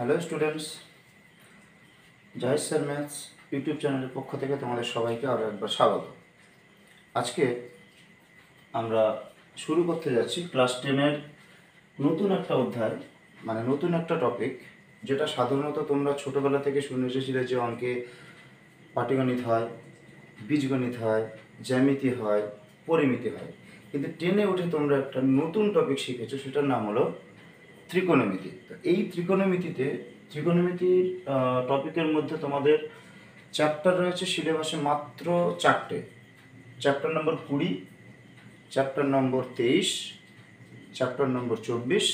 Hello students, Zahid sir maths YouTube চ্যানেলের পক্ষ থেকে তোমাদের সবাইকে আরও একবার স্বাগত। আজকে আমরা শুরু করতে যাচ্ছি ক্লাস 10-এর নতুন একটা অধ্যায়, মানে নতুন একটা টপিক, যেটা সাধারণত তোমরা ছোটোবেলা থেকে শুনে এসেছিলে যে অঙ্কে পাটিগণিত হয়, বীজগণিত হয়, জ্যামিতি হয়, পরিমিতি হয়। কিন্তু 10-এ উঠে তোমরা একটা নতুন টপিক শিখেছো, সেটার নাম হলো ত্রিকোণমিতি। তো এই ত্রিকোণমিতির টপিকের মধ্যে তোমাদের চ্যাপ্টার রয়েছে সিলেবাসে মাত্র 4টে। Chapter number 20, chapter number 23, chapter number 24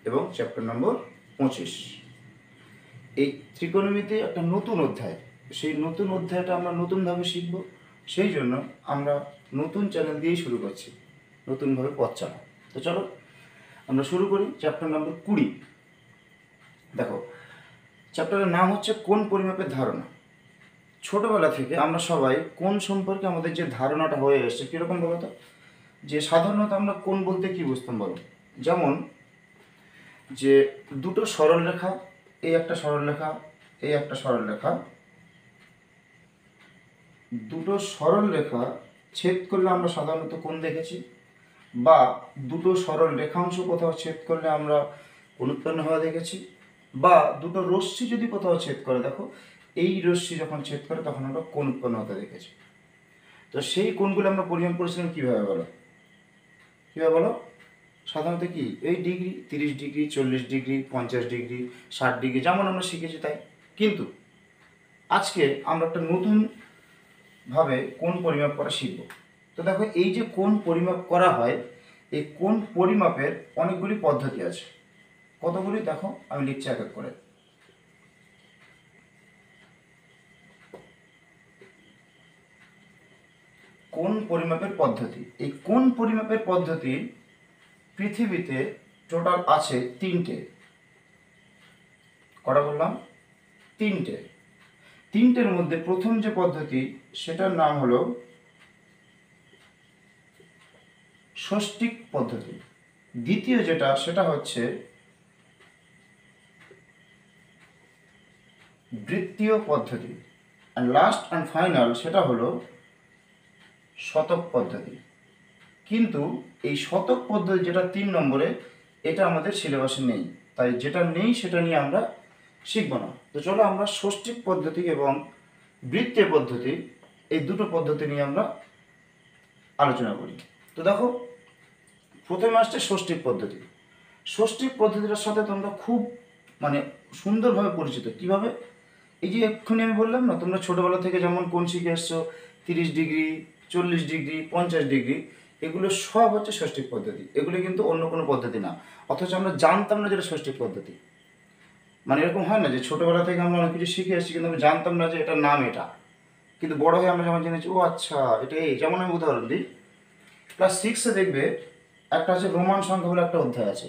এবং চ্যাপ্টার নম্বর 25। এই ত্রিকোণমিতি একটা নতুন অধ্যায়, সেই নতুন অধ্যায়টা আমরা নতুনভাবে শিখব। সেই জন্য আমরা নতুন চ্যানেল দিয়েই শুরু করছি, নতুনভাবে পথ চালা। তো চলো আমরা শুরু করি। Chapter number 20। দেখো, চ্যাপ্টারের নাম হচ্ছে কোণ পরিমাপের ধারণা। ছোটবেলা থেকে আমরা সবাই কোণ সম্পর্কে আমাদের যে ধারণাটা হয়ে এসছে, কীরকম বলো তো? যে সাধারণত আমরা কোণ বলতে কী বুঝতাম বলো? যেমন যে দুটো সরল রেখা, এই একটা সরল রেখা, এই একটা সরল রেখা, দুটো সরল রেখা ছেদ করলে আমরা সাধারণত কোণ দেখেছি, বা দুটো সরল রেখাংশ কোথাও ছেদ করলে আমরা কোণ উৎপন্ন হওয়া দেখেছি, বা দুটো রশ্মি যদি কোথাও ছেদ করে, দেখো এই রশ্মি যখন ছেদ করে তখন আমরা কোণ উৎপন্ন হতে দেখেছি। তো সেই কোণগুলো আমরা পরিমাপ করেছিলাম কীভাবে বলো? কীভাবে বলো? সাধারণত কি এই degree, 30 degree, 40 degree, 50 degree, 60 degree, যেমন আমরা শিখেছি তাই। কিন্তু আজকে আমরা একটা নতুনভাবে কোণ পরিমাপ করা শিখব। তো দেখো, এই যে কোণ পরিমাপ করা হয়, এই কোণ পরিমাপের অনেকগুলি পদ্ধতি আছে। কতগুলি দেখো, আমি লিখছি এক এক করে। কোণ পরিমাপের পদ্ধতি। এই কোণ পরিমাপের পদ্ধতি পৃথিবীতে টোটাল আছে 3টে। কটা বললাম? 3টে। 3টের মধ্যে প্রথম যে পদ্ধতি, সেটার নাম হলো ষষ্ঠিক পদ্ধতি। দ্বিতীয় যেটা, সেটা হচ্ছে বৃত্তীয় পদ্ধতি। আর লাস্ট অ্যান্ড ফাইনাল সেটা হলো শতক পদ্ধতি। কিন্তু এই শতক পদ্ধতি যেটা 3 নম্বরে, এটা আমাদের সিলেবাসে নেই, তাই যেটা নেই সেটা নিয়ে আমরা শিখব না। তো চলো আমরা ষষ্ঠিক পদ্ধতি এবং বৃত্তীয় পদ্ধতি, এই দুটো পদ্ধতি নিয়ে আমরা আলোচনা করি। তো দেখো, প্রথমে আসছে ষষ্ঠিক পদ্ধতি। ষষ্ঠিক পদ্ধতিটার সাথে তোমরা খুব সুন্দরভাবে পরিচিত। কিভাবে? এই যে এক্ষুনি আমি বললাম না, তোমরা ছোটোবেলা থেকে যেমন কোণ শিখে এসছো, 30 ডিগ্রি, 40 ডিগ্রি, 50 ডিগ্রি, এগুলো সব হচ্ছে ষষ্ঠিক পদ্ধতি। এগুলো কিন্তু অন্য কোনো পদ্ধতি না। অথচ আমরা জানতাম না যেটা ষষ্ঠিক পদ্ধতি। এরকম হয় না যে ছোটোবেলা থেকে আমরা অনেক কিছু শিখে এসেছি কিন্তু আমি জানতাম না যে এটার নাম এটা, কিন্তু বড় হয়ে আমরা যেমন জেনেছি, ও আচ্ছা এটা এই। যেমন আমি উদাহরণ দিই, ক্লাস 6-এ দেখবে একটা আছে রোমান সংখ্যা বলে একটা অধ্যায় আছে।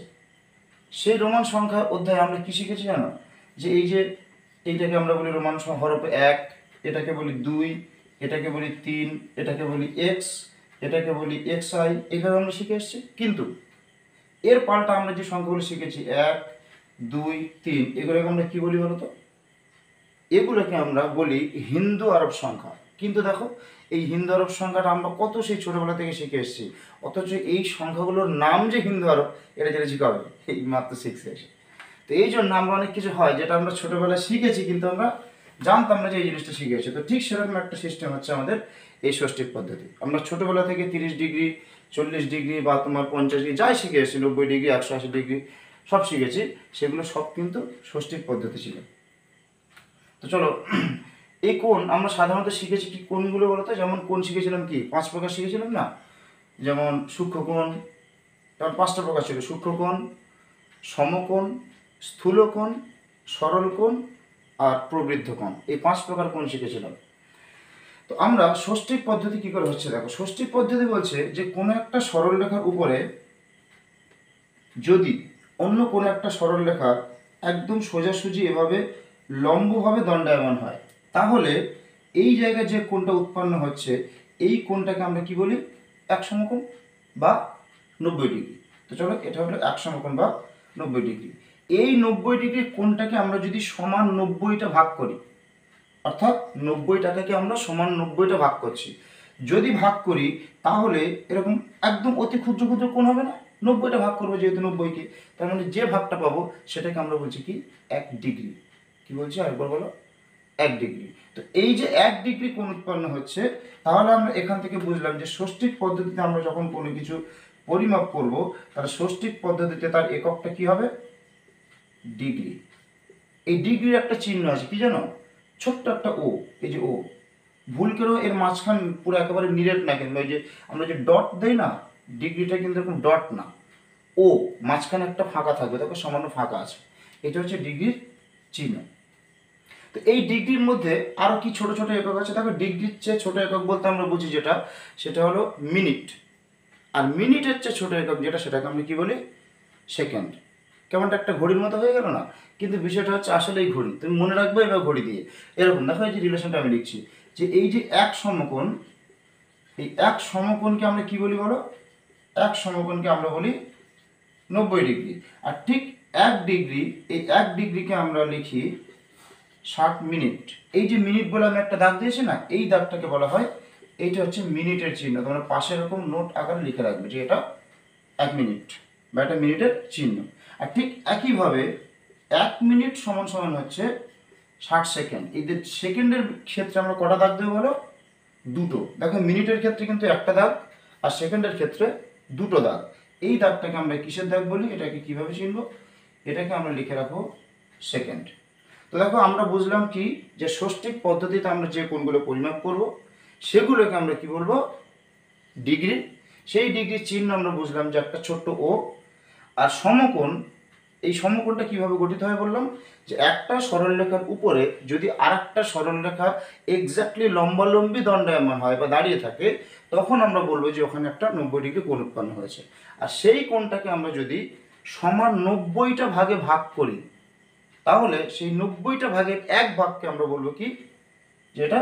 সেই রোমান সংখ্যা অধ্যায়ে আমরা কী শিখেছি জানো? যে এই যে এইটাকে আমরা বলি রোমান সংখ্যা হরফে 1, এটাকে বলি 2, এটাকে বলি 3, এটাকে বলি x, এটাকে বলি xi, এইভাবে আমরা শিখে এসেছি। কিন্তু এর পাল্টা আমরা যে সংখ্যাগুলো শিখেছি 1, 2, 3, এগুলোকে আমরা কী বলি বলো তো? এগুলোকে আমরা বলি হিন্দু আরব সংখ্যা। কিন্তু দেখো, এই হিন্দু আরব সংখ্যাটা আমরা কত সেই ছোটোবেলা থেকে শিখে এসেছি, অথচ এই সংখ্যাগুলোর নাম যে হিন্দু আরব, এটা জেনেছি কবে? এই মাত্র 6-এ এসে। তো এই জন্য আমরা অনেক কিছু হয় যেটা আমরা ছোটোবেলায় শিখেছি কিন্তু আমরা জানতাম না যে এই জিনিসটা শিখেছি। তো ঠিক সেরকম একটা সিস্টেম হচ্ছে আমাদের এই ষষ্ঠিক পদ্ধতি। আমরা ছোটোবেলা থেকে 30 ডিগ্রি, 40 ডিগ্রি বা তোমার 50 ডিগ্রি যাই শিখে এসেছি, 90 ডিগ্রি, 180 ডিগ্রি সব শিখেছি, সেগুলো সব কিন্তু ষষ্ঠিক পদ্ধতি ছিল। তো চলো, এই কোণ আমরা সাধারণত শিখেছি কি কোণগুলো বলতো? যেমন কোণ শিখেছিলাম কি 5 প্রকার শিখেছিলাম না? যেমন সূক্ষ্মকোণ, যেমন 5টা প্রকার ছিল: সূক্ষ্মকোণ, সমকোণ, স্থূলকোণ, সরলকোণ আর প্রবৃদ্ধকোণ। এই 5 প্রকার কোণ শিখেছিলাম। তো আমরা ষষ্ঠিক পদ্ধতি কি করে হচ্ছে দেখো। ষষ্ঠিক পদ্ধতি বলছে যে কোনো একটা সরল রেখার উপরে যদি অন্য কোনো একটা সরল রেখা একদম সোজাসুজি এভাবে লম্বভাবে দণ্ডায়মান হয়, তাহলে এই জায়গায় যে কোণটা উৎপন্ন হচ্ছে, এই কোণটাকে আমরা কি বলি? এক সমকোণ বা 90 ডিগ্রি। তো চলো, এটা হলো এক সমকোণ বা 90 ডিগ্রি। এই 90° কোণটাকে আমরা যদি সমান 90টা ভাগ করি, অর্থাৎ 90টাকে আমরা সমান 90টা ভাগ করছি, যদি ভাগ করি তাহলে এরকম একদম অতি ক্ষুদ্র ক্ষুদ্র কোণ হবে না? 90টা ভাগ করবো যেহেতু 90কে, তার মানে যে ভাগটা পাবো সেটাকে আমরা বলছি কি 1°। কি বলছি আরেকবার বলো, 1°। তো এই যে 1° কোণ উৎপন্ন হচ্ছে, তাহলে আমরা এখান থেকে বুঝলাম যে ষষ্ঠিক পদ্ধতিতে আমরা যখন কোনো কিছু পরিমাপ করব, তাহলে ষষ্ঠিক পদ্ধতিতে তার এককটা কি হবে? ডিগ্রি। এই ডিগ্রির একটা চিহ্ন আছে, কি জানো? ছোট্ট একটা ও, এই যে ও, ভুল করেও এর মাঝখান পুরো একেবারে নিরেট না, কিন্তু ওই যে আমরা যে ডট দেই না, ডিগ্রিটা কিন্তু এরকম ডট না, ও মাঝখানে একটা ফাঁকা থাকবে, দেখো সামান্য ফাঁকা আছে, এটা হচ্ছে ডিগ্রির চিহ্ন। তো এই ডিগ্রির মধ্যে আরো কি ছোট ছোট একক আছে, দেখো ডিগ্রির চেয়ে ছোট একক বলতে আমরা বুঝি যেটা, সেটা হলো মিনিট। আর মিনিটের চেয়ে ছোট একক যেটা, সেটাকে আমরা কি বলি? সেকেন্ড। কেমনটা একটা ঘড়ির মতো হয়ে গেল না? কিন্তু বিষয়টা হচ্ছে আসলেই ঘড়ি, তুমি মনে রাখবে এবার ঘড়ি দিয়ে। এরকম দেখো, এই যে রিলেশনটা আমি লিখছি, যে এই যে এক সমকোণ, এই এক সমকোণকে আমরা কি বলি বলো? এক সমকোণকে আমরা বলি 90°। আর ঠিক 1°, এই 1°কে আমরা লিখি 60 মিনিট। এই যে মিনিট বলে আমি একটা দাগ দিয়েছি না, এই দাগটাকে বলা হয়, এইটা হচ্ছে মিনিটের চিহ্ন। তোমরা পাশে এরকম নোট আকারে লিখে রাখবে যে এটা 1 মিনিট বা এটা মিনিটের চিহ্ন। আর ঠিক একইভাবে 1 মিনিট সমান সমান হচ্ছে 60 সেকেন্ড। এই যে সেকেন্ডের ক্ষেত্রে আমরা কটা দাগ দেবো বলো? দুটো। দেখো মিনিটের ক্ষেত্রে কিন্তু একটা দাগ, আর সেকেন্ডের ক্ষেত্রে দুটো দাগ। এই দাগটাকে আমরা কিসের দাগ বলি? এটাকে কিভাবে চিনব? এটাকে আমরা লিখে রাখবো সেকেন্ড। তো দেখো আমরা বুঝলাম কি, যে ষষ্ঠিক পদ্ধতিতে আমরা যে কোণগুলো পরিমাপ করব সেগুলোকে আমরা কি বলবো? ডিগ্রি। সেই ডিগ্রির চিহ্ন আমরা বুঝলাম যে একটা ছোট্ট ও। আর সমকোণ, এই সমকোণটা কিভাবে গঠিত হয় বললাম, যে একটা সরলরেখার উপরে যদি আরেকটা সরলরেখা এক্স্যাক্টলি লম্বালম্বি দণ্ডায়মান হয় বা দাঁড়িয়ে থাকে, তখন আমরা বলবো যে ওখানে একটা 90° কোণ উৎপন্ন হয়েছে। আর সেই কোণটাকে আমরা যদি সমান 90টা ভাগে ভাগ করি, তাহলে সেই 90টা ভাগের এক ভাগকে আমরা বলবো কি, যেটা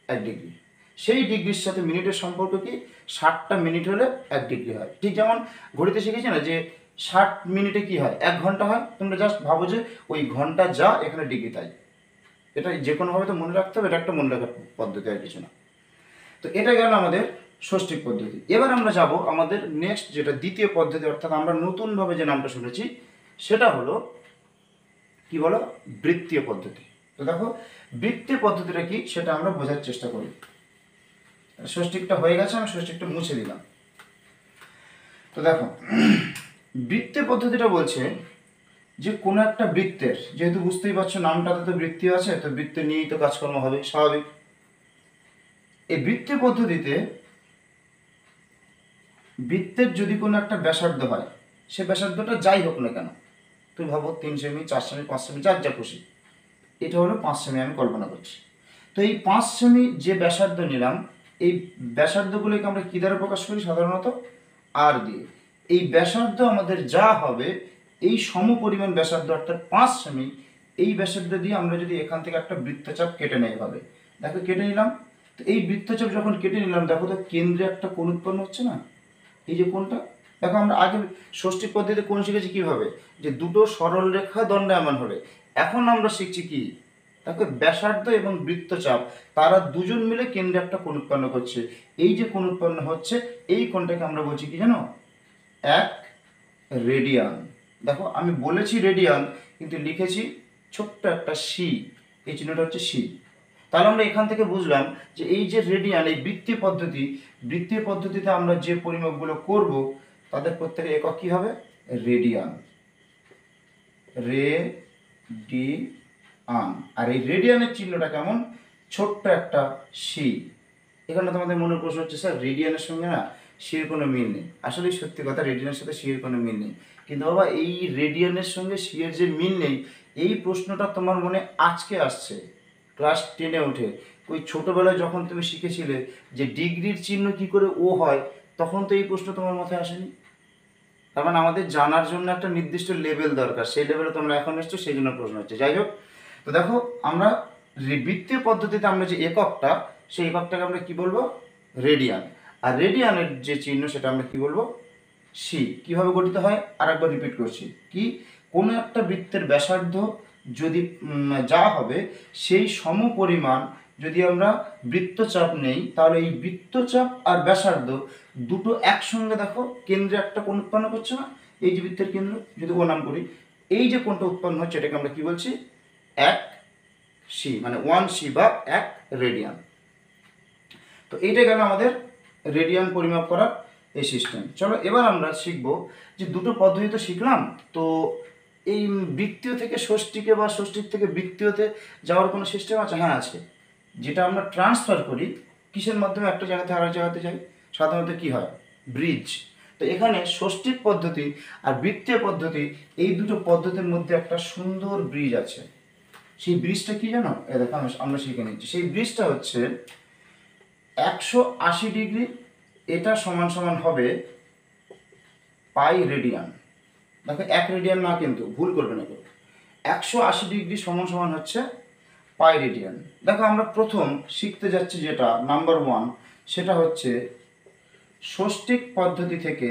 1°। সেই ডিগ্রির সাথে মিনিটের সম্পর্ক কি? 60টা মিনিট হলে 1° হয়। ঠিক যেমন ঘড়িতে শিখেছি না যে 60 মিনিটে কি হয়? 1 ঘন্টা হয়। তোমরা জাস্ট ভাবো যে ওই ঘন্টা যা, এখানে ডিগ্রি তাই। এটা যে কোনোভাবে তো মনে রাখতে হবে, এটা একটা মনে রাখার পদ্ধতি, আর কিছু না। তো এটা গেল আমাদের ষষ্ঠিক পদ্ধতি। এবার আমরা যাব আমাদের নেক্সট যেটা দ্বিতীয় পদ্ধতি, অর্থাৎ আমরা নতুনভাবে যে নামটা শুনেছি সেটা হলো কি বলো? বৃত্তীয় পদ্ধতি। তো দেখো বৃত্তীয় পদ্ধতিটা কি সেটা আমরা বোঝার চেষ্টা করি। ষষ্ঠিকটা হয়ে গেছে, আমি ষষ্ঠিকটা মুছে দিলাম। তো দেখো বৃত্তীয় পদ্ধতিটা বলছে যে কোনো একটা বৃত্তের, যেহেতু বুঝতেই পারছো নামটাতে তো বৃত্তি আছে, তো বৃত্ত নিয়েই তো কাজকর্ম হবে, স্বাভাবিক। এই বৃত্তীয় পদ্ধতিতে বৃত্তের যদি কোনো একটা ব্যাসার্ধ হয়, সে ব্যাসার্ধটা যাই হোক না কেন, তুমি ভাবো 3 সেমি, 4 সেমি, 5 সেমি, যার যা খুশি, এটা হলো 5 সেমি আমি কল্পনা করছি। তো এই 5 সেমি যে ব্যাসার্ধ নিলাম, এই ব্যাসার্ধগুলোকে আমরা কী দ্বারা প্রকাশ করি? সাধারণত আর দিয়ে। এই ব্যাসার্ধ আমাদের যা হবে, এই সমপরিমাণ ব্যাসার্ধ অর্থাৎ 5 সেমি, এই ব্যাসার্ধ দিয়ে আমরা যদি এখান থেকে একটা বৃত্তচাপ কেটে নেই এভাবে, দেখো কেটে নিলাম। তো এই বৃত্তচাপ যখন কেটে নিলাম, দেখো তো কেন্দ্রে একটা কোণ উৎপন্ন হচ্ছে না? এই যে কোণটা, দেখো আমরা আগে ষষ্ঠিক পদ্ধতিতে কোণ শিখেছি কিভাবে, যে দুটো সরল রেখা দণ্ডায়মান হলে। এখন আমরা শিখছি কি, দেখো ব্যাসার্ধ এবং বৃত্তচাপ তারা দুজন মিলে কেন্দ্রে একটা কোণ উৎপন্ন করছে। এই যে কোণ উৎপন্ন হচ্ছে, এই কোণটাকে আমরা বলছি কি জানো? 1 রেডিয়ান। দেখো আমি বলেছি রেডিয়ান, কিন্তু লিখেছি ছোট্ট একটা সি, এই চিহ্নটা হচ্ছে সি। তাহলে আমরা এখান থেকে বুঝলাম যে এই যে রেডিয়ান, এই বৃত্তীয় পদ্ধতি, বৃত্তীয় পদ্ধতিতে আমরা যে পরিমাপগুলো করব তাদের প্রত্যেকের একক কি হবে? রেডিয়ান। রেডিয়ান। আর এই রেডিয়ানের চিহ্নটা কেমন? ছোট্ট একটা সি। এখানে তোমাদের মনের প্রশ্ন হচ্ছে, স্যার রেডিয়ানের সঙ্গে না সির কোনো মিল নেই। আসলে সত্যি কথা, রেডিয়ানের সাথে সির কোনো মিল নেই। কিন্তু বাবা এই রেডিয়ানের সঙ্গে সিয়ের যে মিল নেই, এই প্রশ্নটা তোমার মনে আজকে আসছে ক্লাস 10-এ উঠে। ওই ছোটোবেলায় যখন তুমি শিখেছিলে যে ডিগ্রির চিহ্ন কি করে ও হয়, তখন তো এই প্রশ্ন তোমার মাথায় আসেনি। তার মানে আমাদের জানার জন্য একটা নির্দিষ্ট লেভেল দরকার, সেই লেভেলে তোমরা এখন এসছো, সেই জন্য প্রশ্ন হচ্ছে। যাই হোক, তো দেখো আমরা বৃত্তীয় পদ্ধতিতে আমরা যে এককটা, সেই এককটাকে আমরা কি বলবো? রেডিয়ান। আর রেডিয়ানের যে চিহ্ন সেটা আমরা কি বলবো? সি কিভাবে গঠিত হয় আরেকবার রিপিট করছি, কি কোনো একটা বৃত্তের ব্যাসার্ধ যদি যা হবে সেই সমপরিমাণ যদি আমরা বৃত্তচাপ নেই, তাহলে এই বৃত্তচাপ আর ব্যাসার্ধ দুটো একসঙ্গে দেখো কেন্দ্রে একটা কোণ উৎপন্ন করছে না, এই যে বৃত্তের কেন্দ্র যদি ও নাম করি, এই যে কোণটা উৎপন্ন হচ্ছে এটাকে আমরা কি বলছি, এক সি, মানে 1 সি বা 1 রেডিয়ান। তো এইটা গেল আমাদের রেডিয়ান পরিমাপ করার এই সিস্টেম। চলো এবার আমরা শিখবো যে দুটো পদ্ধতি তো শিখলাম, তো এই বৃত্তীয় থেকে ষষ্ঠীকে বা ষষ্ঠীর থেকে বৃত্তীয়তে যাওয়ার কোনো সিস্টেম আছে? হ্যাঁ আছে, যেটা আমরা ট্রান্সফার করি কিসের মাধ্যমে, একটা জায়গা থেকে আরেক জায়গাতে যাই, সাধারণত কি হয়, ব্রিজ। তো এখানে ষষ্ঠীর পদ্ধতি আর বৃত্তীয় পদ্ধতি, এই দুটো পদ্ধতির মধ্যে একটা সুন্দর ব্রিজ আছে। সেই ব্রিজটা কি জানো, দেখো আমরা শিখে নিচ্ছি। সেই ব্রিজটা হচ্ছে 180 ডিগ্রি, এটা সমান সমান হবে পাই রেডিয়ান। দেখো 1 রেডিয়ান না, কিন্তু ভুল করবে না কেউ, 180 ডিগ্রি সমান সমান হচ্ছে পাই রেডিয়ান। দেখো আমরা প্রথম শিখতে যাচ্ছি যেটা নাম্বার 1, সেটা হচ্ছে ষষ্ঠিক পদ্ধতি থেকে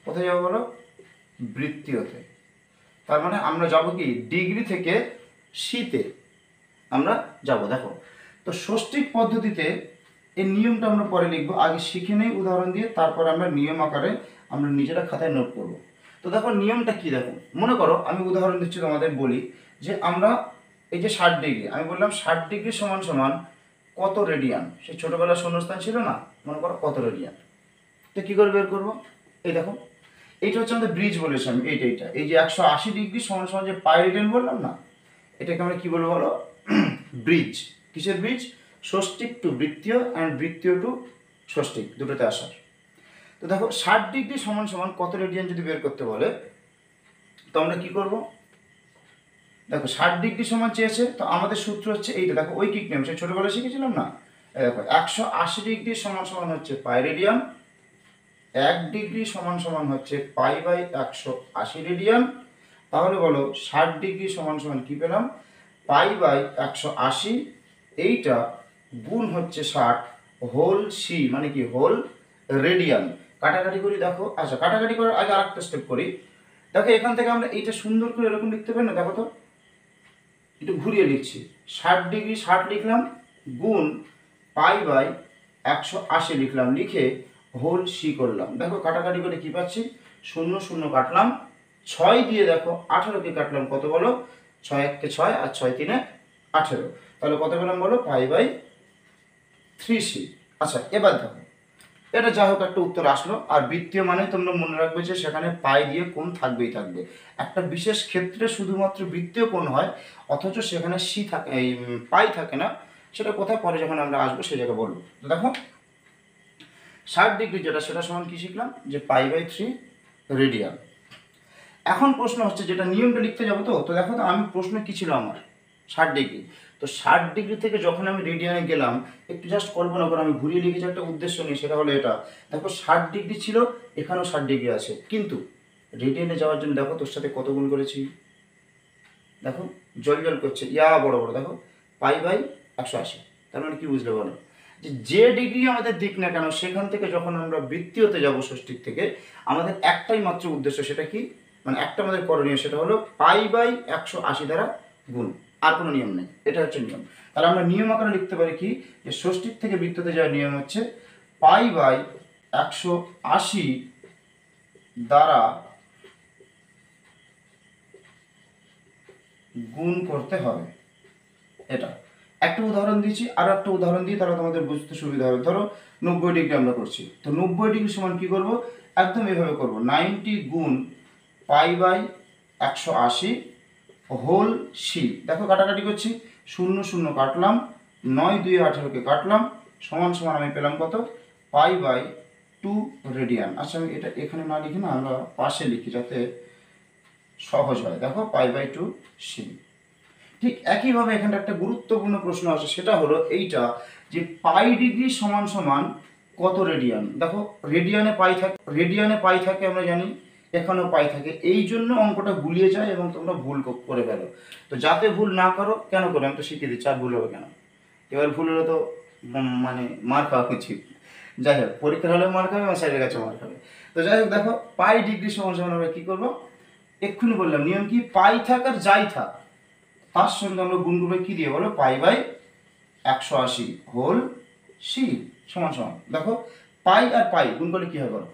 কোথায় যাবো বলো, বৃত্তীয়তে। তার মানে আমরা যাব কি, ডিগ্রি থেকে সিতে আমরা যাব। দেখো তো ষষ্ঠিক পদ্ধতিতে এই নিয়মটা আমরা পরে লিখবো, আগে শিখে নেই উদাহরণ দিয়ে, তারপর আমরা নিয়ম আকারে আমরা নিজেরা খাতায় নোট করব। তো দেখো নিয়মটা কি, দেখো মনে করো আমি উদাহরণ দিচ্ছি তোমাদের, বলি যে আমরা এই যে 60 ডিগ্রি, আমি বললাম 60 ডিগ্রি সমান সমান কত রেডিয়ান, সেই ছোটোবেলার শূন্যস্থান ছিল না, মনে করো কত রেডিয়ান। তো কী করে বের করবো, এই দেখো এইটা হচ্ছে আমাদের ব্রিজ বলেছি আমি, এইটা এই যে 180 ডিগ্রি সমান সমান যে পাই রেডিয়ান বললাম না, এটাকে আমরা কি বলবো বলো, ব্রিজ। কিসের ব্রিজ, ষষ্ঠিক টু বৃত্তীয় অ্যান্ড বৃত্তীয় টু ষষ্ঠিক, দুটোতে আসার। তো দেখো 60 ডিগ্রি সমান সমান কত রেডিয়ান যদি বের করতে বলে, তো আমরা কি করব, দেখো 60 ডিগ্রি সমান চেয়েছে, তো আমাদের সূত্র হচ্ছে এইটা, দেখো ঐকিক নিয়ম, সেই ছোটোবেলায় শিখেছিলাম না, দেখো 180 ডিগ্রি সমান সমান হচ্ছে পাই রেডিয়ান, 1 ডিগ্রি সমান সমান হচ্ছে পাই বাই 180 রেডিয়ান। তাহলে বলো 60 ডিগ্রি সমান সমান কি পেলাম, পাই বাই 180, এইটা গুণ হচ্ছে 60 হোল সি, মানে কি হোল রেডিয়ান। কাটাকাটি করি, দেখো আচ্ছা কাটাকাটি করার আগে আরেকটা স্টেপ করি। দেখো এখান থেকে আমরা এইটা সুন্দর করে এরকম লিখতে পারি না, দেখো তো একটু ঘুরিয়ে লিখছি, 60 ডিগ্রি 60 লিখলাম, গুণ পাই বাই 180 লিখলাম, লিখে হোল সি করলাম। দেখো কাটাকাটি করে কি পাচ্ছি, 0 0 কাটলাম, 6 দিয়ে দেখো 18কে কাটলাম, কত বলো, 6 1 কে 6 আর 6 3 18, তাহলে কত পেলাম বলো, পাই বাই 3c। আচ্ছা এবার দেখো এটা যা হোক একটা উত্তর আসলো। আর বৃত্তীয় মানে তোমরা মনে রাখবে যে সেখানে পাই দিয়ে কোণ থাকবেই থাকবে, একটা বিশেষ ক্ষেত্রে শুধুমাত্র বৃত্তীয় কোণ হয়, অথচ সেখানে সি থাকে, এই পাই থাকে না। সেটা কোথায় পরে যখন আমরা আসবো সেই জায়গায় বলবো। তো দেখো 60 ডিগ্রি যেটা, সেটা সমান কি শিখলাম, যে পাই বাই 3 রেডিয়ান। এখন প্রশ্ন হচ্ছে, যেটা নিয়মটা লিখতে যাবো, তো দেখো তো আমি প্রশ্ন কি ছিল আমার, 60 ডিগ্রি, তো 60 ডিগ্রি থেকে যখন আমি রেডিয়ানে গেলাম, একটু জাস্ট কল্পনা করো, আমি ঘুরিয়ে লিখেছি একটা উদ্দেশ্য নিয়ে, সেটা হলো এটা, দেখো 60 ডিগ্রি ছিল, এখানেও 60 ডিগ্রি আছে, কিন্তু রেডিয়ানে যাওয়ার জন্য দেখো তোর সাথে কত গুণ করেছি, দেখো জল জল করছে, ইয়া বড় বড়, দেখো পাই বাই 180। তার মানে কি বুঝলে বলো, যে ডিগ্রি আমাদের দিক না কেন, সেখান থেকে যখন আমরা বৃত্তীয়তে যাব ষষ্ঠীর থেকে, আমাদের একটাই মাত্র উদ্দেশ্য, সেটা কি, মানে একটা আমাদের করণীয়, সেটা হলো পাই বাই 180 দ্বারা গুণ, আর কোনো নিয়ম নেই, এটা হচ্ছে নিয়ম। তাহলে আমরা নিয়ম আকারে লিখতে পারি কি, যে ষষ্ঠীর থেকে বৃত্ততে যাওয়ার নিয়ম হচ্ছে পাই বাই 180 দ্বারা গুণ করতে হবে। এটা একটা উদাহরণ দিচ্ছি, আর একটা উদাহরণ দিয়ে তাহলে তোমাদের বুঝতে সুবিধা হবে। ধরো 90 ডিগ্রি আমরা করছি, তো 90 ডিগ্রি সমান কি করব, একদম এইভাবে করব, 90 গুণ পাই বাই 180 হোল সি। দেখো কাটাকাটি করছি, 0 0 কাটলাম, 9 2 18কে কাটলাম, সমান সমান আমি পেলাম কত, পাই বাই 2 রেডিয়ান। আচ্ছা আমি এটা এখানে না লিখি না, আমরা পাশে লিখি যাতে সহজ হয়। দেখো পাই বাই 2 সি। ঠিক একইভাবে এখানে একটা গুরুত্বপূর্ণ প্রশ্ন আছে, সেটা হলো এইটা, যে পাই ডিগ্রি সমান সমান কত রেডিয়ান। দেখো রেডিয়ানে পাই থাকে আমরা জানি, এখানেও পাই থাকে, এই জন্য অঙ্কটা গুলিয়ে যায় এবং তোমরা ভুল করে ফেলো। তো যাতে ভুল না করো, কেন আমি তো শিখিয়ে দিচ্ছি, আর ভুল হবে কেন, এবার ভুল হলে তো মানে মার খাওয়া উচিত। যাই হোক, পরীক্ষার হলেও মার খাবে এবং স্যারের কাছে মার খাবে। তো যাই হোক, দেখো পাই ডিগ্রি সমান সমান আমরা কী করবো, এক্ষুনি বললাম নিয়ম কি, পাই থাক আর যাই থাক তার সঙ্গে আমরা গুণ করবো কী দিয়ে বলো, পাই বাই 180 হোল সি সমান সমান। দেখো পাই আর পাই গুণ করলে কী হয় বলো,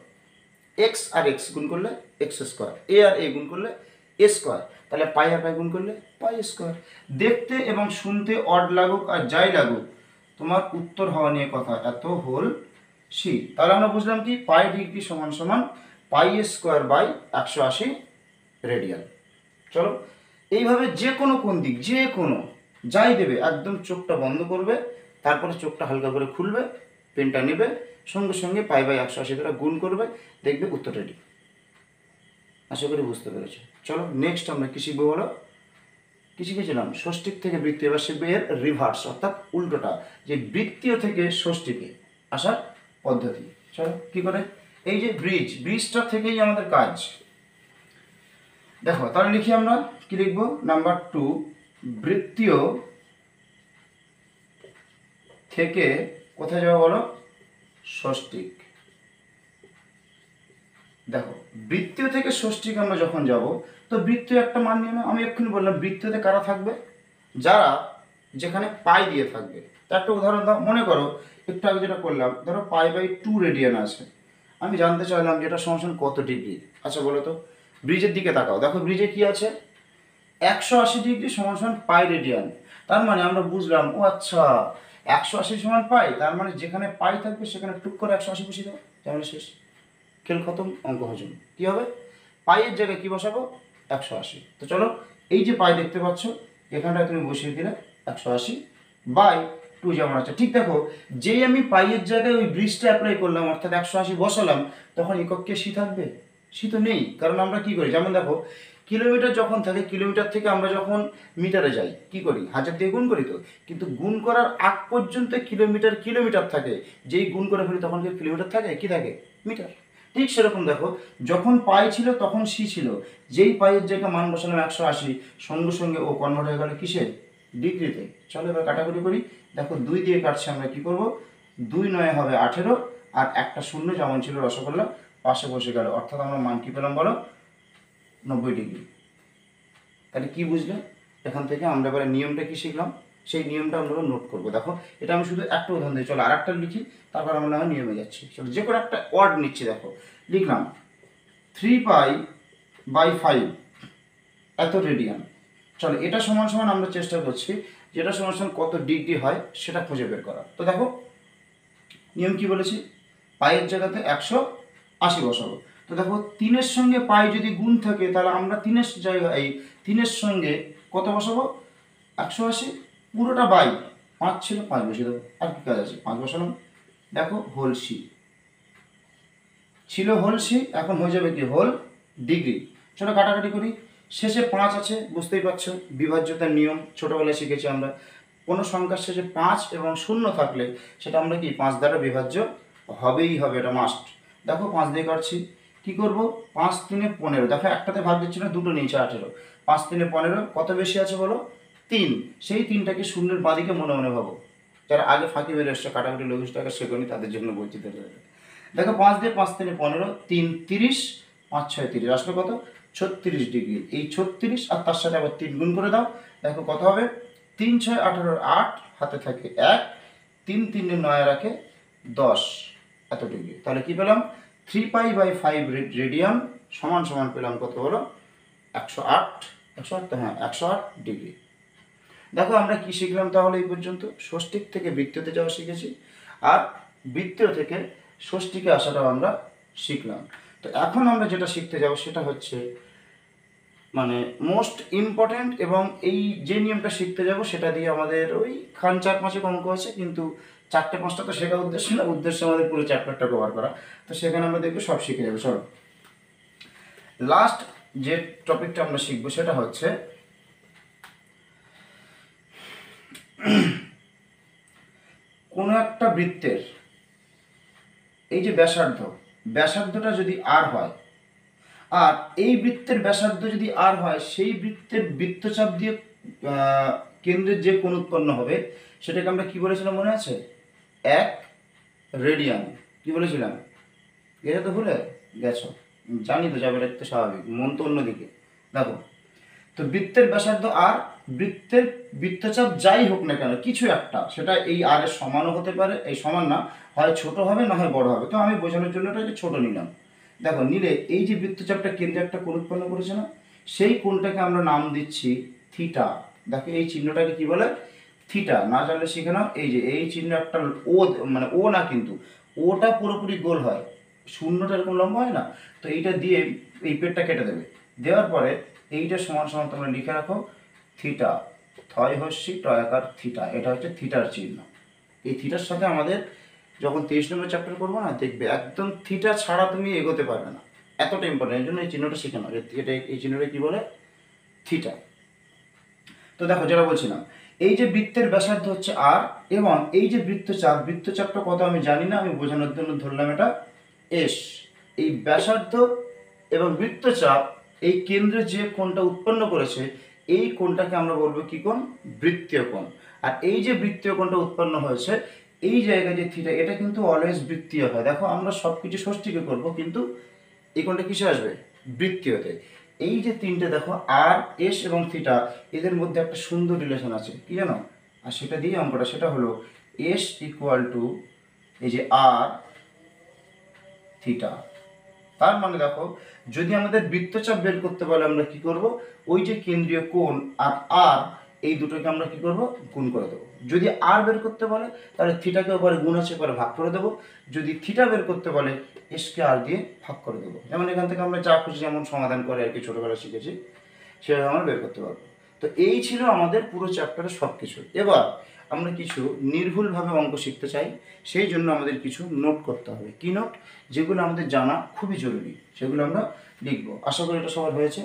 এক্স আর এক্স গুণ করলে এক্স স্কোয়ার, এ আর এ গুণ করলে এ স্কোয়ার, তাহলে পাই আর পাই গুণ করলে পাই স্কোয়ার। দেখতে এবং শুনতে অড লাগুক আর যাই লাগুক, তোমার উত্তর হওয়া নিয়ে কথা, এত হোল সি। তাহলে আমরা বুঝলাম কি, পাই ডিগ্রি সমান সমান পাই স্কোয়ার বাই 180 রেডিয়ান। চলো এইভাবে যে কোনো কোন দিক, যে কোনো যাই দেবে একদম চোখটা বন্ধ করবে, তারপরে চোখটা হালকা করে খুলবে, পেনটা নেবে, সঙ্গে সঙ্গে পাই বাই 180 দ্বারা গুণ করবে, দেখবে উত্তর রেডি। আশা করি বুঝতে পেরেছো। চলো নেক্সট আমরা কী শিখবো বলো, কী শিখেছিলাম, ষষ্ঠিক থেকে বৃত্তীয়, এবার শিখবে এর রিভার্স অর্থাৎ উল্টোটা, যে বৃত্তীয় থেকে ষষ্ঠীকে আসার পদ্ধতি। চলো কী করে, এই যে ব্রিজটা থেকেই আমাদের কাজ। দেখো তাহলে লিখি আমরা, কি লিখবো, নাম্বার 2, বৃত্তীয় থেকে কোথায় যাবো বলো, ষষ্ঠিক। দেখো বৃত্তীয় থেকে ষষ্ঠিক আমরা যখন যাব, তো বৃত্তীয় একটা মান নিয়ে নাও, আমি এক্ষুনি বললাম বৃত্তীয়তে কারা থাকবে, যারা যেখানে পাই দিয়ে থাকবে। তার একটা উদাহরণ দাও, মনে করো একটু আগে যেটা করলাম, ধরো পাই বাই 2 রেডিয়ান আছে, আমি জানতে চাইলাম যে এটা সমান কত ডিগ্রি। আচ্ছা বলো তো, ব্রিজের দিকে তাকাও, দেখো ব্রিজে কি আছে, 180 ডিগ্রি সমান সমান পাই রেডিয়ান। তার মানে আমরা বুঝলাম, ও আচ্ছা 180 সমান পাই, তার মানে যেখানে পাই থাকবে সেখানে টুক করে 180 বসিয়ে দেবো, তাহলে শেষ, খেল খতম, অঙ্ক হজম। কী হবে, পাইয়ের জায়গায় কী বসাবো, 180। তো চলো এই যে পাই দেখতে পাচ্ছ, এখানটায় তুমি বসিয়ে দিলে 180 বাই 2 যেমন আছে। ঠিক দেখো, যেই আমি পাইয়ের জায়গায় ওই ব্রিজটা অ্যাপ্লাই করলাম অর্থাৎ 180 বসালাম, তখন এককে সি থাকবে, সি তো নেই, কারণ আমরা কি করি, যেমন দেখো কিলোমিটার যখন থাকে, কিলোমিটার থেকে আমরা যখন মিটারে যাই কি করি, 1000 দিয়ে গুণ করি তো, কিন্তু গুণ করার আগ পর্যন্ত কিলোমিটার থাকে, যেই গুণ করে ফেলি তখন কি কিলোমিটার থাকে, কি থাকে, মিটার। ঠিক সেরকম দেখো, যখন পাই ছিল তখন সি ছিল, যেই পাইয়ের জায়গায় মান বসালাম 180, সঙ্গে সঙ্গে ও কনভার্ট হয়ে গেল কিসে, ডিগ্রিতে। চলো এবার কাটাকুটি করি, দেখো 2 দিয়ে কাটছে, আমরা কি করব, 2 9 হবে 18, আর একটা শূন্য যেমন ছিল রসগোল্লা পাশে বসে গেল, অর্থাৎ আমরা মান কি পেলাম বলো, 90 ডিগ্রি। তাহলে কি বুঝলে, এখান থেকে আমরা এবারে নিয়মটা কি শিখলাম, সেই নিয়মটা আমরা নোট করবো। দেখো এটা আমি শুধু একটা উদাহরণ দিই, চলো আর একটা লিখি, তারপর আমরা নিয়মে যাচ্ছি। চলো যে কোনো একটা ওয়ার্ড নিচ্ছি, দেখো লিখলাম 3 পাই বাই 5 এত রেডিয়ান। চলো এটা সমান সমান আমরা চেষ্টা করছি যেটা সমান সমান কত ডিগ্রি হয় সেটা খুঁজে বের করা। তো দেখো নিয়ম কি বলেছি, পাইয়ের জায়গাতে 180 বসাবো। তো দেখো 3-এর সঙ্গে পাই যদি গুণ থাকে, তাহলে আমরা 3-এর জায়গায়, এই 3-এর সঙ্গে কত বসাবো, 180, পুরোটা বাই 5 ছিল 5 বসিয়ে দেবো, আর কি কাজ আছে, 5 বসালাম। দেখো হোল সি ছিল, হোল সি এখন হয়ে যাবে কি, হোল ডিগ্রি। চলো কাটাকাটি করি, শেষে 5 আছে, বুঝতেই পারছো বিভাজ্যতার নিয়ম ছোটোবেলায় শিখেছি আমরা, কোনো সংখ্যার শেষে 5 এবং 0 থাকলে সেটা আমরা কি 5 দ্বারা বিভাজ্য হবেই হবে, এটা মাস্ট। দেখো 5 দিয়ে কাটছি, কী করবো, 5 3 15, দেখো একটাতে ভাগ দিচ্ছি না, দুটো নিচে 18, 5 3 15, কত বেশি আছে বলো, 3, সেই 3টাকে শূন্যের বাঁদিকে মনে মনে ভাবো, যারা আগে ফাঁকি বের এসছে কাটাকুটি লঘিষ্ঠটাকে শেখনি তাদের জন্য বলছি। দেখো 5 দিয়ে 5 3 15, 3 30, 5 6 30, আসলে কত, 36 ডিগ্রি। এই 36 আর তার সাথে আবার 3 গুণ করে দাও, দেখো কত হবে, 3 6 18, 8 হাতে থাকে 1, 3 3 9 রাখে 10 এত ডিগ্রি। তাহলে কি পেলাম, 3 পাই বাই 5 রেডিয়ান সমান সমান পেলাম কত হলো, 108, 108 তো হ্যাঁ 108 ডিগ্রি। দেখো আমরা কি শিখলাম তাহলে এই পর্যন্ত, ষষ্ঠিক থেকে বৃত্তীয়তে যাওয়া শিখেছি, আর বৃত্তীয় থেকে ষষ্ঠীকে আসাটাও আমরা শিখলাম। তো এখন আমরা যেটা শিখতে যাব সেটা হচ্ছে মানে মোস্ট ইম্পর্ট্যান্ট, এবং এই যে নিয়মটা শিখতে যাব সেটা দিয়ে আমাদের ওই 4-5 অঙ্ক আছে, কিন্তু 4-5টা তো শেখা উদ্দেশ্য না, উদ্দেশ্য আমাদের পুরো চ্যাপ্টারটা কভার করা। তো সেখানে আমরা দেখবো সব শিখে যাবো। চলো লাস্ট যে টপিকটা আমরা শিখবো সেটা হচ্ছে কোনো একটা বৃত্তের এই যে ব্যাসার্ধটা যদি আর হয়, আর এই বৃত্তের ব্যাসার্ধ যদি আর হয়, সেই বৃত্তের বৃত্তচাপ দিয়ে কেন্দ্রের যে কোণ উৎপন্ন হবে সেটাকে আমরা কি বলেছিলাম মনে আছে, 1 রেডিয়ান। কি বলেছিলাম? এটা তো ভুলে গেছো, জানি তো, যাবে, এটা তো স্বাভাবিক, মন তো অন্যদিকে। দেখো, তো বৃত্তের ব্যাসার্ধ আর, বৃত্তের বৃত্তচাপ যাই হোক না কেন কিছু একটা, সেটা এই আর এর সমানও হতে পারে, এই সমান না, হয় ছোট হবে না হয় বড় হবে। তো আমি বোঝানোর জন্য এটা ছোট নিলাম। দেখো, নিলে এই যে বৃত্তচাপটা কেন্দ্রে একটা কোণ উৎপন্ন করেছে না, সেই কোণটাকে আমরা নাম দিচ্ছি থিটা। দেখো এই চিহ্নটাকে কি বলে? থিটা। না জানলে শিখে নাও। এই যে এই চিহ্ন একটা ও, মানে ও না কিন্তু, ওটা পুরোপুরি গোল হয়, শূন্যটা এরকম লম্বা হয় না। তো এইটা দিয়ে এই পেটটা কেটে দেবে। দেওয়ার পরে এইটা সমান সমান তোমরা লিখে রাখো থিটা, থয় হস্যি টয়াকার থিটা। এটা হচ্ছে থিটার চিহ্ন। এই থিটার সাথে আমাদের যখন 23 নম্বর চ্যাপ্টার করবো না, দেখবে একদম থিটা ছাড়া তুমি এগোতে পারবে না, এতটা ইম্পর্টেন্ট। এই জন্য এই চিহ্নটা শিখে নাও। এটা এই চিহ্নটা কি বলে? থিটা। তো দেখো, যেটা বলছিলাম, এই যে বৃত্তের ব্যাসার্ধ হচ্ছে আর, এবং এই যে বৃত্তচাপ, বৃত্তচাপটা কত আমি জানি না, আমি বোঝানোর জন্য ধরলাম এটা এস। এই ব্যাসার্ধ এবং বৃত্তচাপ এই কেন্দ্রে যে কোণটা উৎপন্ন করেছে, এই কোণটাকে আমরা বলবো কি কোণ? বৃত্তীয় কোণ। আর এই যে বৃত্তীয় কোণটা উৎপন্ন হয়েছে, এই জায়গায় যে থিটা, এটা কিন্তু অলওয়েজ বৃত্তীয় হয়। দেখো, আমরা সব কিছু ষষ্ঠীকে করবো, কিন্তু এই কোণটা কিসে আসবে? বৃত্তীয়তে। এই যে তিনটে দেখো, আর, এস এবং থিটা, এদের মধ্যে একটা সুন্দর রিলেশন আছে, কি জানো? আর সেটা দিয়ে অঙ্কটা, সেটা হলো এস ইকুয়াল টু এই যে আর থিটা। তার মানে দেখো, যদি আমাদের বৃত্তচাপ বের করতে বলে আমরা কি করব? ওই যে কেন্দ্রীয় কোণ আর আর, এই দুটোকে আমরা কি করব? গুণ করে দেবো। যদি আর বের করতে বলে তাহলে থিটাকে ওপরে গুণ আছে, পরে ভাগ করে দেবো। যদি থিটা বের করতে বলে, এসকে আর দিয়ে ভাগ করে দেবো। যেমন এখান থেকে আমরা যা খুশি যেমন সমাধান করে আর কি ছোটোবেলা শিখেছি, সেভাবে আমরা বের করতে পারবো। তো এই ছিল আমাদের পুরো চ্যাপ্টারের সব কিছু। এবার আমরা কিছু নির্ভুলভাবে অঙ্ক শিখতে চাই, সেই জন্য আমাদের কিছু নোট করতে হবে। কি নোট? যেগুলো আমাদের জানা খুবই জরুরি, সেগুলো আমরা লিখবো। আশা করি এটা সবার হয়েছে।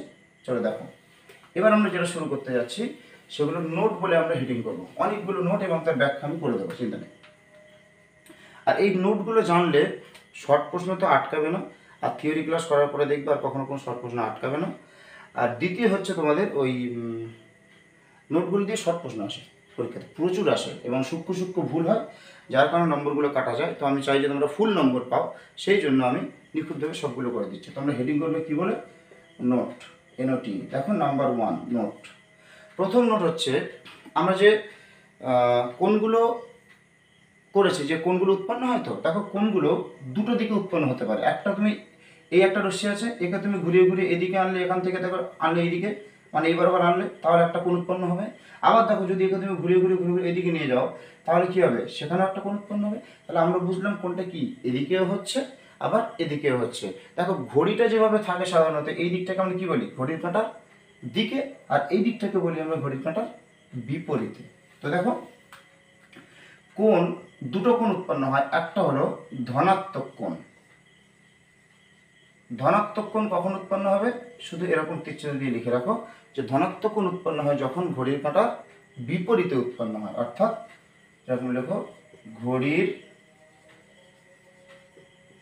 চলো দেখো, এবার আমরা যেটা শুরু করতে যাচ্ছি, সেগুলো নোট বলে আমরা হেডিং করবো। অনেকগুলো নোট এবং তার ব্যাখ্যা আমি করে দেবো, চিন্তা নেই। আর এই নোটগুলো জানলে শর্ট প্রশ্ন তো আটকাবে না, আর থিওরি ক্লাস করার পরে দেখবে আর কখনো কোনো শর্ট প্রশ্ন আটকাবে না। আর দ্বিতীয় হচ্ছে, তোমাদের ওই নোটগুলো দিয়ে শর্ট প্রশ্ন আসে পরীক্ষাতে, প্রচুর আসে, এবং সূক্ষ্ম সূক্ষ্ম ভুল হয়, যার কারণে নম্বরগুলো কাটা যায়। তো আমি চাই যে তোমরা ফুল নম্বর পাও, সেই জন্য আমি নিখুঁতভাবে সবগুলো করে দিচ্ছি। তোমরা হেডিং করবে কি বলে? Note, NOT. দেখো, নাম্বার 1 নোট। প্রথম নোট হচ্ছে, আমরা যে কোনগুলো করেছি, যে কোনগুলো উৎপন্ন হয়, তো দেখো কোনগুলো দুটো দিকে উৎপন্ন হতে পারে। একটা, তুমি এই একটা রশ্মি আছে, একে তুমি ঘুরিয়ে ঘুরিয়ে এদিকে আনলে, এখান থেকে দেখো আনলে এইদিকে, মানে এই বরাবর আনলে, তাহলে একটা কোণ উৎপন্ন হবে। আবার দেখো, যদি একে তুমি ঘুরিয়ে ঘুরিয়ে ঘুরিয়ে ঘুরিয়ে এদিকে নিয়ে যাও, তাহলে কি হবে? সেখানেও একটা কোণ উৎপন্ন হবে। তাহলে আমরা বুঝলাম কোনটা কি, এদিকেও হচ্ছে আবার এদিকেও হচ্ছে। দেখো, ঘড়িটা যেভাবে থাকে সাধারণত, এই দিকটাকে আমরা কি বলি? ঘড়ির কাঁটার দিকে। আর এই দিকটাকে বলি আমরা ঘড়ির কাঁটার বিপরীতে। তো দেখো, কোণ, দুটো কোণ উৎপন্ন হয়। একটা হলো ধনাত্মক কোণ। ধনাত্মক কোণ কখন উৎপন্ন হবে? শুধু এরকম তীরচিহ্ন দিয়ে লিখে রাখো যে ধনাত্মক কোণ উৎপন্ন হয় যখন ঘড়ির কাঁটা বিপরীতে উৎপন্ন হয়। অর্থাৎ এরকম লেখো, ঘড়ির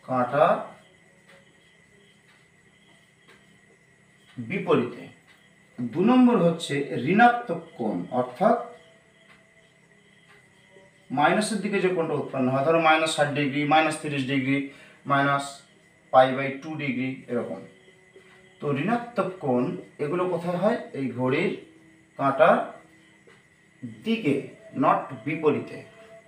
কাঁটা বিপরীতে। 2 নম্বর হচ্ছে ঋণাত্মক কোণ, অর্থাৎ মাইনাসের দিকে যে কোণটা উৎপন্ন হয়, ধরো -60 ডিগ্রি, -30 ডিগ্রি, -π/2 ডিগ্রি, এরকম। তো ঋণাত্মক কোণ এগুলো কোথায় হয়? এই ঘড়ির কাঁটার দিকে, নট বিপরীতে।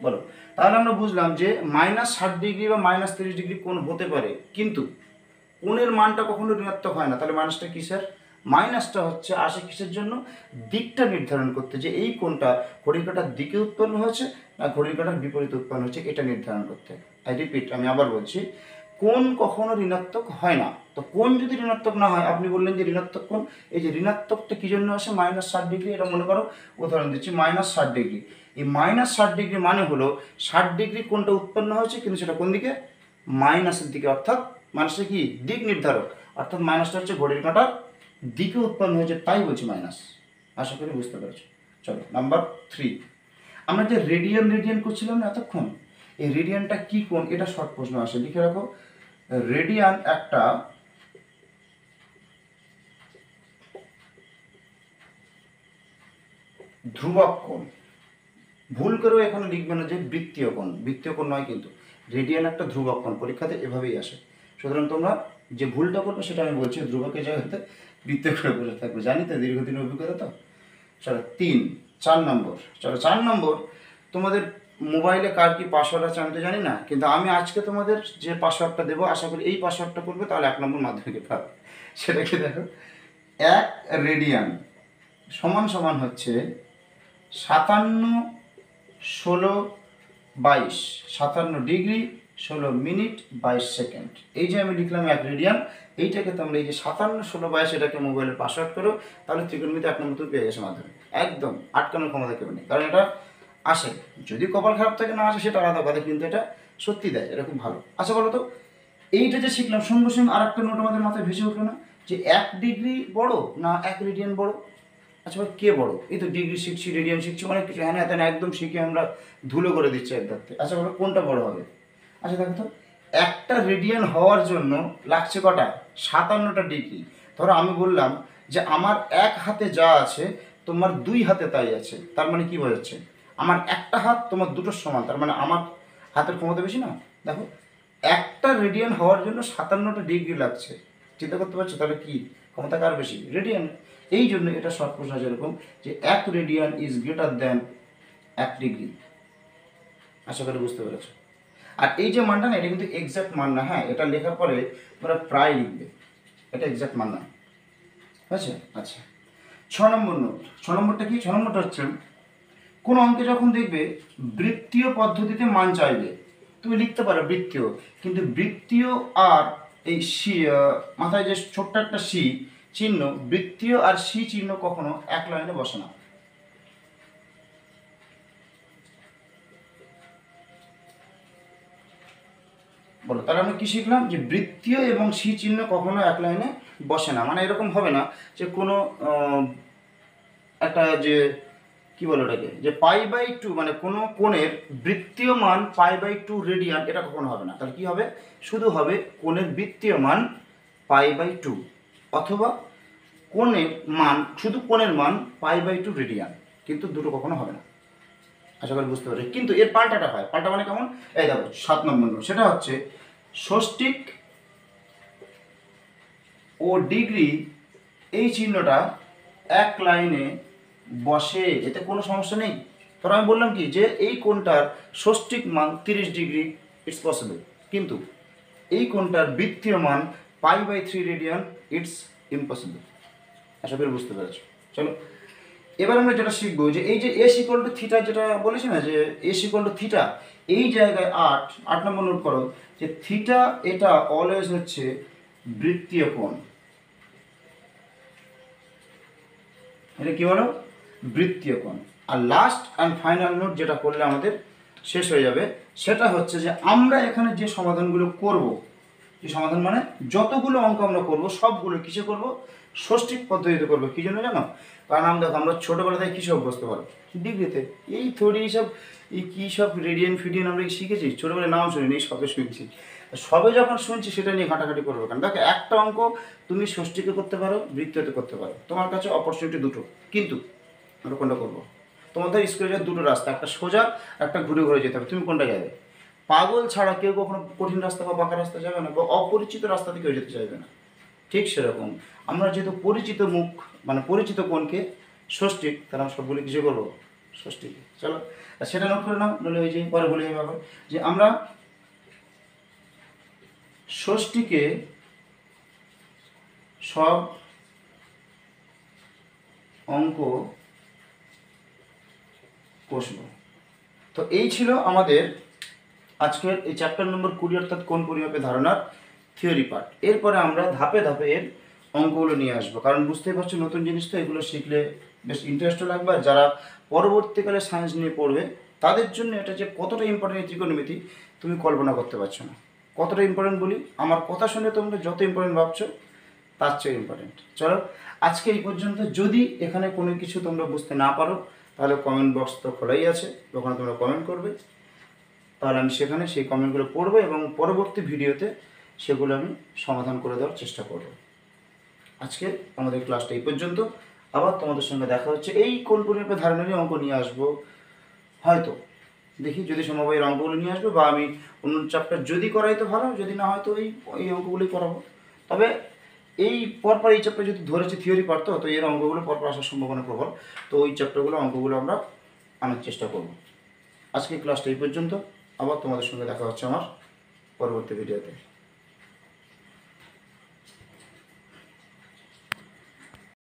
বলো, তাহলে আমরা বুঝলাম যে -60 ডিগ্রি বা -30 ডিগ্রি কোণ হতে পারে, কিন্তু কোণের মানটা কখনো ঋণাত্মক হয় না। তাহলে মাইনাসটা কিসের? মাইনাসটা হচ্ছে আসে কিসের জন্য? দিকটা নির্ধারণ করতে, যে এই কোণটা ঘড়ির কাঁটার দিকে উৎপন্ন হয়েছে না ঘড়ির কাঁটার বিপরীতে উৎপন্ন হয়েছে, এটা নির্ধারণ করতে। আই রিপিট, আমি আবার বলছি, কোণ কখনো ঋণাত্মক হয় না। তো কোণ যদি ঋণাত্মক না হয়, আপনি বললেন যে ঋণাত্মক কোণ, এই যে ঋণাত্মকটা কি জন্য আসে? -60 ডিগ্রি। এটা মনে করো, উদাহরণ দিচ্ছি, -60 ডিগ্রি। এই -60 ডিগ্রি মানে হলো 60 ডিগ্রি কোণটা উৎপন্ন হয়েছে, কিন্তু সেটা কোন দিকে? মাইনাসের দিকে। অর্থাৎ মাইনাসটা কি? দিক নির্ধারক। অর্থাৎ মাইনাসটা হচ্ছে ঘড়ির কাঁটার দিকে উৎপন্ন হয়েছে, তাই বলছি মাইনাস। আশা করি বুঝতে পেরেছো। চলো, নাম্বার 3, আমরা যে রেডিয়ান রেডিয়ান করছিলাম না এতক্ষণ, এই রেডিয়ানটা কি কোণ? এটা শর্ট প্রশ্ন আসে, লিখে রাখো। রেডিয়ান একটা ধ্রুবক কোণ। ভুল করেও এখানে লিখবে না যে বৃত্তীয় কোণ, বৃত্তীয় কোণ নয় কিন্তু, রেডিয়ান একটা ধ্রুবক কোণ, পরীক্ষাতে এভাবেই আসে। সুতরাং তোমরা যে ভুলটা করবে সেটা আমি বলছি, ধ্রুবকের জায়গাতে বৃত্ত করে বসে থাকবে, জানি তো, দীর্ঘদিনের অভিজ্ঞতা তো। চলো 4 নম্বর, চলো 4 নম্বর, তোমাদের মোবাইলে কার কি পাসওয়ার্ড আছে আমি তো জানি না, কিন্তু আমি আজকে তোমাদের যে পাসওয়ার্ডটা দেবো আশা করি এই পাসওয়ার্ডটা করবে, তাহলে 1 নম্বর মাধ্যমিকে পাবে। সেটা কি দেখো, 1 রেডিয়ান সমান সমান হচ্ছে 57, 16, 22, 57 ডিগ্রি 16 মিনিট 22 সেকেন্ড। এই যে আমি লিখলাম 1 রেডিয়ান, এইটাকে তোমরা এই যে 57, 16, 22 এটাকে মোবাইলের পাসওয়ার্ড করো, তাহলে ত্রিকোণমিতি 1 নম্বর তুমি পেয়ে গেছো মাধ্যমিক। একদম আটকানোর ক্ষমতা কেউ নেই, কারণ এটা আসে। যদি কপাল খারাপ থাকে না আসে সেটা আলাদা কথা, কিন্তু এটা সত্যি দেয়, এটা খুব ভালো। আচ্ছা বলো তো, এইটা যে শিখলাম সঙ্গে সঙ্গে আর একটা নোট আমাদের মাথায় ভেসে উঠলো না, যে 1 ডিগ্রি বড় না 1 রেডিয়ান বড়? আচ্ছা ভাই, কে বড়? এই তো ডিগ্রি শিখছি, রেডিয়ান শিখছি, অনেক কিছু হ্যাঁ হ্যাঁ একদম শিখে আমরা ধুলো করে দিচ্ছি এক ধারতে। আচ্ছা বলো কোনটা বড় হবে? আচ্ছা দেখো তো, একটা রেডিয়ান হওয়ার জন্য লাগছে কটা? 57টা ডিগ্রি। ধরো আমি বললাম যে আমার 1 হাতে যা আছে তোমার 2 হাতে তাই আছে, তার মানে কি বোঝাচ্ছে? আমার একটা হাত তোমার দুটোর সমান, তার মানে আমার হাতের ক্ষমতা বেশি না? দেখো, একটা রেডিয়ান হওয়ার জন্য 57টা ডিগ্রি লাগছে, চিন্তা করতে পারছো? তাহলে কি ক্ষমতা কার বেশি? রেডিয়ান। এই জন্য এটা শর্ট প্রশ্ন আছে এরকম, যে 1 radian is greater than 1 degree. আশা করি বুঝতে পেরেছো। আর এই যে মানটা না, এটা কিন্তু এক্সাক্ট মান না, হ্যাঁ, এটা লেখার পরে তোমরা প্রায় লিখবে, এটা এক্সাক্ট মান না। আচ্ছা আচ্ছা, 6 নম্বর নোট। 6 নম্বরটা কি? 6 নম্বরটা হচ্ছে, কোন অঙ্কে যখন দেখবে বৃত্তীয় পদ্ধতিতে মান চাইবে, তুমি লিখতে পারো বৃত্তীয়, কিন্তু বৃত্তীয় আর এই সি, মাথায় যে ছোট্ট একটা সি চিহ্ন, বৃত্তীয় আর সি চিহ্ন কখনো এক লাইনে বসে না। বলো, তাহলে আমরা কি শিখলাম? যে বৃত্তীয় এবং সি চিহ্ন কখনো এক লাইনে বসে না, মানে এরকম হবে না যে কোনো একটা যে কি বলো ওটাকে, যে π/2, মানে কোনো কোণের বৃত্তীয় মান π/2 রেডিয়ান, এটা কখনো হবে না। তাহলে কি হবে? শুধু হবে কোণের বৃত্তীয় মান π/2, অথবা কোণের মান, শুধু কোণের মান π/2 রেডিয়ান, কিন্তু দুটো কখনো হবে না। আশা করি বুঝতে পারছি। কিন্তু এর পাল্টাটা হয়, পাল্টা মানে কেমন? এই দেখো 7 নম্বর নোট, সেটা হচ্ছে ষষ্ঠিক ও ডিগ্রি এই চিহ্নটা এক লাইনে বসে, এতে কোনো সমস্যা নেই। ধরো আমি বললাম কি, যে এই কোণটার ষষ্ঠিক মান 30 ডিগ্রি, ইটস পসিবল, কিন্তু এই কোণটার বৃত্তীয় মান π/3 রেডিয়ান, ইটস ইম্পসিবল। আশা করি বুঝতে পেরেছো। চলো এবার আমরা যেটা শিখবো, যে এই যে এস ইকুয়াল টু থিটা, যেটা বলেছি না যে এস ইকুয়াল টু থিটা, এই জায়গায় 8 নম্বর নোট করো, যে থিটা এটা অলওয়েজ হচ্ছে বৃত্তীয় কোণ। এটা কি বলো? বৃত্তীয় কোণ। আর লাস্ট অ্যান্ড ফাইনাল নোট যেটা করলে আমাদের শেষ হয়ে যাবে, সেটা হচ্ছে যে আমরা এখানে যে সমাধানগুলো করব, যে সমাধান মানে যতগুলো অঙ্ক আমরা করব সবগুলো কিসে করব? ষষ্ঠিক পদ্ধতিতে করবো। কী জন্য জানো? কারণ আমরা ছোটোবেলা থেকে কিসে অভ্যস্ত করো? ডিগ্রিতে এই থিওরি সব, এই কী সব রেডিয়ান ফিডিয়ান আমরা শিখেছি, ছোটোবেলায় নাম শুনিনি, এই সবে শুনছি। সবে যখন শুনছি সেটা নিয়ে ঘাটাঘাটি করবো কেন? দেখো একটা অঙ্ক তুমি ষষ্ঠীকে করতে পারো, বৃত্তীয়তে করতে পারো, তোমার কাছে অপরচুনিটি দুটো, কিন্তু আমরা কোনটা করবো? তোমাদের স্কুলে যাওয়ার দুটো রাস্তা, একটা সোজা, একটা ঘুরে ঘুরে যেতে হবে, তুমি কোনটা যাবে? পাগল ছাড়া কেউ কখনো কঠিন রাস্তা বা বাঁকা রাস্তা যাবে না, বা অপরিচিত রাস্তাতে কেউ যেতে চাইবে না। ঠিক সেরকম আমরা যেহেতু পরিচিত মুখ, মানে পরিচিত কোণকে ষষ্ঠিক, তাহলে আমরা সবগুলি কিছু করবো ষষ্ঠিক। চলো সেটা নোট করে নাও, নইলে ওই যে পরে বলে যাবে আবার, যে আমরা ষষ্ঠীকে সব অঙ্ক কষব। তো এই ছিল আমাদের আজকের এই চ্যাপ্টার নম্বর 20, অর্থাৎ কোণ পরিমাপের ধারণার থিওরি পার্ট। এরপরে আমরা ধাপে ধাপে এর অঙ্কগুলো নিয়ে আসবো, কারণ বুঝতেই পারছো নতুন জিনিস তো, এগুলো শিখলে বেশ ইন্টারেস্টও লাগবে। আর যারা পরবর্তীকালে সায়েন্স নিয়ে পড়বে তাদের জন্য এটা যে কতটা ইম্পর্টেন্ট ত্রিকোণমিতি তুমি কল্পনা করতে পারছো না। কতটা ইম্পর্টেন্ট বলি, আমার কথা শুনে তোমরা যত ইম্পর্টেন্ট ভাবছো তার চেয়ে ইম্পর্টেন্ট। চলো আজকে এই পর্যন্ত। যদি এখানে কোনো কিছু তোমরা বুঝতে না পারো তাহলে কমেন্ট বক্স তো খোলাই আছে, ওখানে তোমরা কমেন্ট করবে, তাহলে আমি সেখানে সেই কমেন্টগুলো পড়বো এবং পরবর্তী ভিডিওতে সেগুলো আমি সমাধান করে দেওয়ার চেষ্টা করব। আজকে আমাদের ক্লাসটা এই পর্যন্ত। আবার তোমাদের সঙ্গে দেখা হচ্ছে, এই কোণ পরিমাপের ধারণারই অঙ্ক নিয়ে আসবো হয়তো, দেখি যদি সম্ভব হয় এর অঙ্কগুলো নিয়ে আসবো, বা আমি অন্য চ্যাপ্টার যদি করাই তো ভালো, যদি না হয় তো এই অঙ্কগুলোই করাবো। তবে এই পরপর এই চ্যাপ্টার যদি ধরেছে থিওরি পার্ট, তো এর অঙ্কগুলো পরপর আসার সম্ভাবনা প্রবল। তো ওই চ্যাপ্টারগুলো অঙ্কগুলো আমরা আনার চেষ্টা করব। আজকে ক্লাসটা এই পর্যন্ত, আবার তোমাদের সঙ্গে দেখা হচ্ছে আমার পরবর্তী ভিডিওতে।